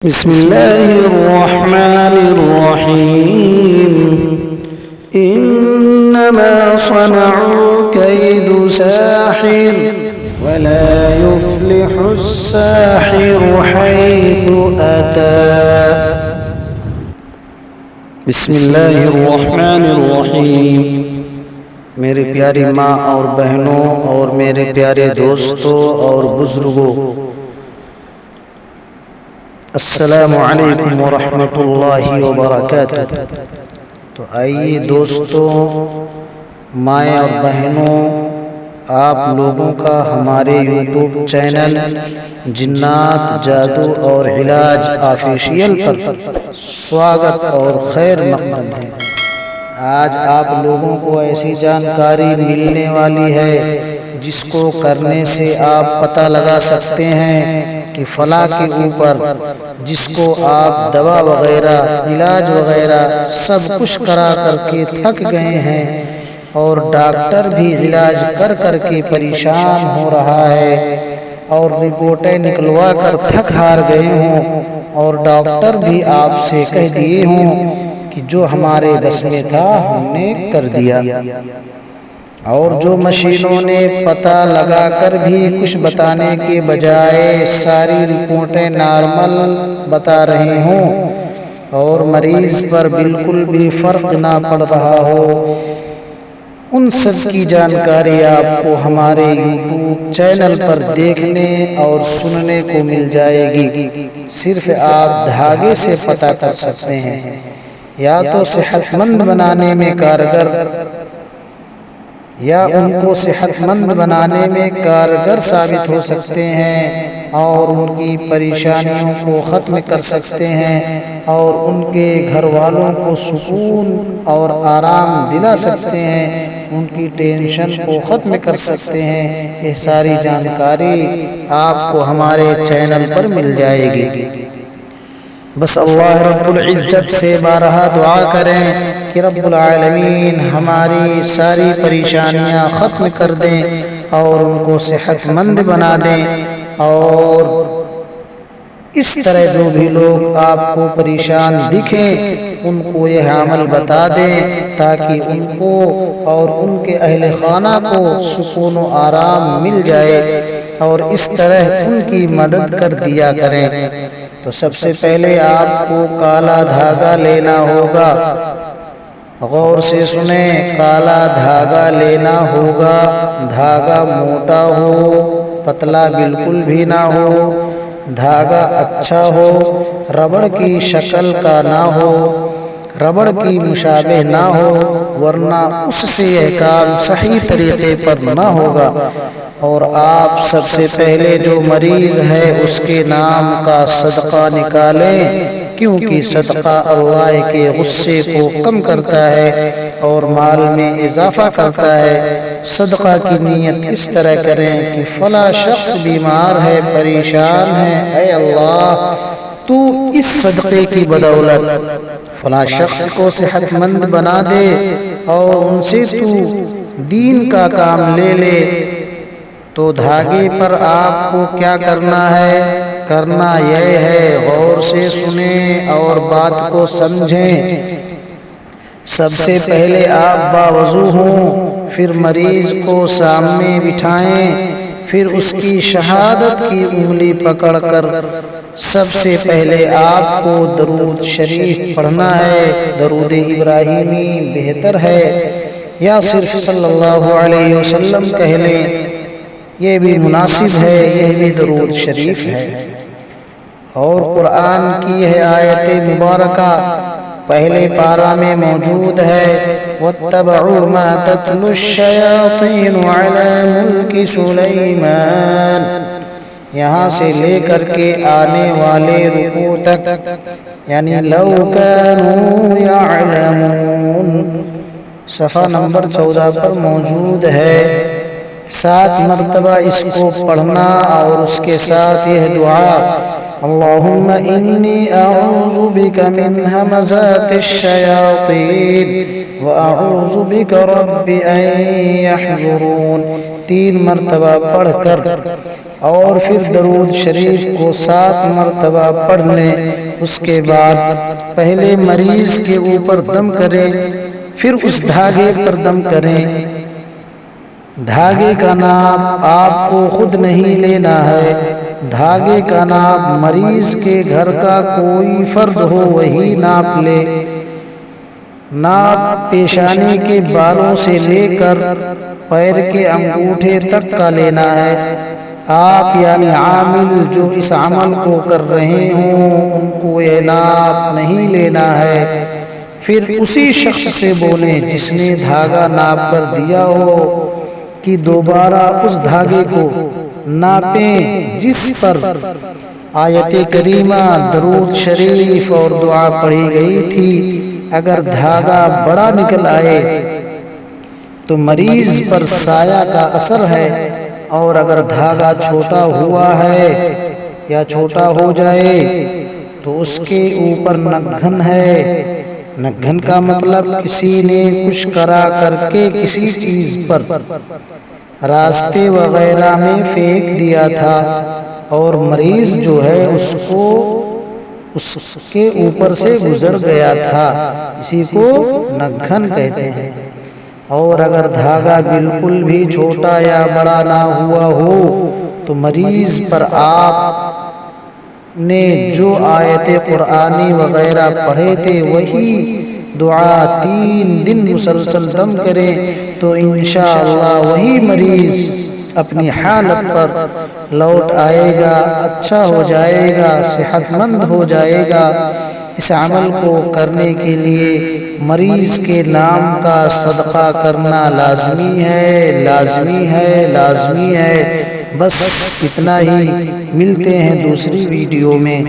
بسم الله الرحمن الرحيم إنما صنعوا كيد ساحر ولا يفلح الساحر حيث أتى بسم الله الرحمن الرحيم میرے پیاری ماں اور بہنوں اور میرے پیارے دوستوں اور بزرگوں، السلام علیکم ورحمۃ اللہ وبرکاتہ۔ تو آئیے دوستوں، مائیں اور بہنوں، آپ لوگوں کا ہمارے یوٹیوب چینل جنات جادو اور علاج آفیشیل پر سواگت اور خیر مقدم ہے۔ آج آپ لوگوں کو ایسی جانکاری ملنے والی ہے جس کو کرنے سے آپ پتہ لگا سکتے ہیں کہ فلاں کے اوپر جس کو آپ دوا وغیرہ علاج وغیرہ سب کچھ کرا کر کے تھک گئے ہیں اور ڈاکٹر بھی علاج کر کر کے پریشان ہو رہا ہے اور رپورٹیں نکلوا کر تھک ہار گئے ہوں اور ڈاکٹر بھی آپ سے کہہ دیے ہوں کہ جو ہمارے بس میں تھا ہم نے کر دیا، اور جو مشینوں نے پتہ لگا کر بھی کچھ بتانے کے بجائے ساری رپورٹیں نارمل بتا رہے ہوں اور مریض پر بالکل بھی فرق نہ پڑ رہا ہو، ان سب کی جانکاری آپ کو ہمارے یوٹیوب چینل پر دیکھنے اور سننے کو مل جائے گی۔ صرف آپ دھاگے سے پتہ کر سکتے ہیں، یا تو صحت مند بنانے میں کارگر یا ان کو صحت مند بنانے میں کارگر ثابت ہو سکتے ہیں اور ان کی پریشانیوں کو ختم کر سکتے ہیں اور ان کے گھر والوں کو سکون اور آرام دلا سکتے ہیں، ان کی ٹینشن کو ختم کر سکتے ہیں۔ یہ ساری جانکاری آپ کو ہمارے چینل پر مل جائے گی۔ بس اللہ رب العزت سے بارہا دعا کریں کہ رب العالمین ہماری ساری پریشانیاں ختم کر دیں اور ان کو صحت مند بنا دیں، اور اس طرح جو بھی لوگ آپ کو پریشان دکھیں ان کو یہ عمل بتا دیں تاکہ ان کو اور ان کے اہل خانہ کو سکون و آرام مل جائے، اور اس طرح ان کی مدد کر دیا کریں۔ تو سب سے پہلے آپ کو کالا دھاگا لینا ہوگا، غور سے سنیں، کالا دھاگا لینا ہوگا۔ دھاگا موٹا ہو، پتلا بالکل بھی نہ ہو، دھاگا اچھا ہو، ربڑ کی شکل کا نہ ہو، ربڑ کی مشابہ نہ ہو، ورنہ اس سے یہ کام صحیح طریقے پر نہ ہوگا۔ اور آپ سب سے پہلے جو مریض ہے اس کے نام کا صدقہ نکالیں، کیونکہ صدقہ اللہ کے غصے کو کم کرتا ہے اور مال میں اضافہ کرتا ہے۔ صدقہ کی نیت اس طرح کریں کہ فلاں شخص بیمار ہے، پریشان ہے، اے اللہ تو اس صدقے کی بدولت فلاں شخص کو صحت مند بنا دے اور ان سے تو دین کا کام لے لے۔ تو دھاگے پر آپ کو کیا کرنا ہے؟ کرنا یہ ہے، غور سے سنیں اور بات کو سمجھیں۔ سب سے پہلے آپ باوضو ہوں، پھر مریض کو سامنے بٹھائیں، پھر اس کی شہادت کی انگلی پکڑ کر سب سے پہلے آپ کو درود شریف پڑھنا ہے۔ درود ابراہیمی بہتر ہے، یا صرف صلی اللہ علیہ وسلم کہہ لیں، یہ بھی مناسب ہے، یہ بھی درود شریف ہے۔ اور قرآن کی یہ آیت مبارکہ پہلے پارہ میں موجود ہے، وَاتَّبَعُوا مَا تَتْلُو الشَّيَاطِينُ عَلَى مُلْكِ سُلَيْمَانَ، یہاں سے لے کر کے آنے والے رکوع تک، یعنی لَوْ كَانُوا يَعْلَمُونَ، صفحہ نمبر 14 پر موجود ہے۔ 7 مرتبہ اس کو پڑھنا اور اس کے ساتھ یہ دعا، اللہم انی اعوذ بک من ہمزات الشیاطین واعوذ بک رب ان یحضرون، 3 مرتبہ پڑھ کر اور پھر درود شریف کو 7 مرتبہ پڑھ لیں۔ اس کے بعد پہلے مریض کے اوپر دم کریں، پھر اس دھاگے پر دم کریں۔ دھاگے کا ناپ آپ کو خود نہیں لینا ہے، دھاگے کا ناپ مریض کے گھر کا کوئی فرد ہو وہی ناپ لے۔ ناپ پیشانی کے بالوں سے لے کر پیر کے انگوٹھے تک کا لینا ہے۔ آپ یعنی عامل جو اس عمل کو کر رہے ہوں ان کو یہ ناپ نہیں لینا ہے۔ پھر اسی شخص سے بولیں جس نے دھاگا ناپ کر دیا ہو کہ دوبارہ اس دھاگے کو ناپیں جس پر آیت کریمہ، درود شریف اور دعا پڑھی گئی تھی۔ اگر دھاگا بڑا نکل آئے تو مریض پر سایہ کا اثر ہے، اور اگر دھاگا چھوٹا ہوا ہے یا چھوٹا ہو جائے تو اس کے اوپر نگھن ہے۔ نگھن کا مطلب کسی نے کچھ کرا کر کے کسی چیز پر، راستے وغیرہ میں پھینک دیا تھا اور مریض جو ہے اس کو اس کے اوپر سے گزر گیا تھا، اسی کو نگھن کہتے ہیں۔ اور اگر دھاگا بالکل بھی چھوٹا یا بڑا نہ ہوا ہو تو مریض پر آپ نے جو آیت قرآنی وغیرہ پڑھے تھے وہی دعا 3 دن مسلسل دم کریں تو انشاءاللہ وہی مریض اپنی حالت پر لوٹ آئے گا، اچھا ہو جائے گا، صحت مند ہو جائے گا۔ اس عمل کو کرنے کے لیے مریض کے نام کا صدقہ کرنا لازمی ہے، لازمی ہے، لازمی ہے۔ بس اتنا ہی، ملتے ہیں دوسری ویڈیو میں۔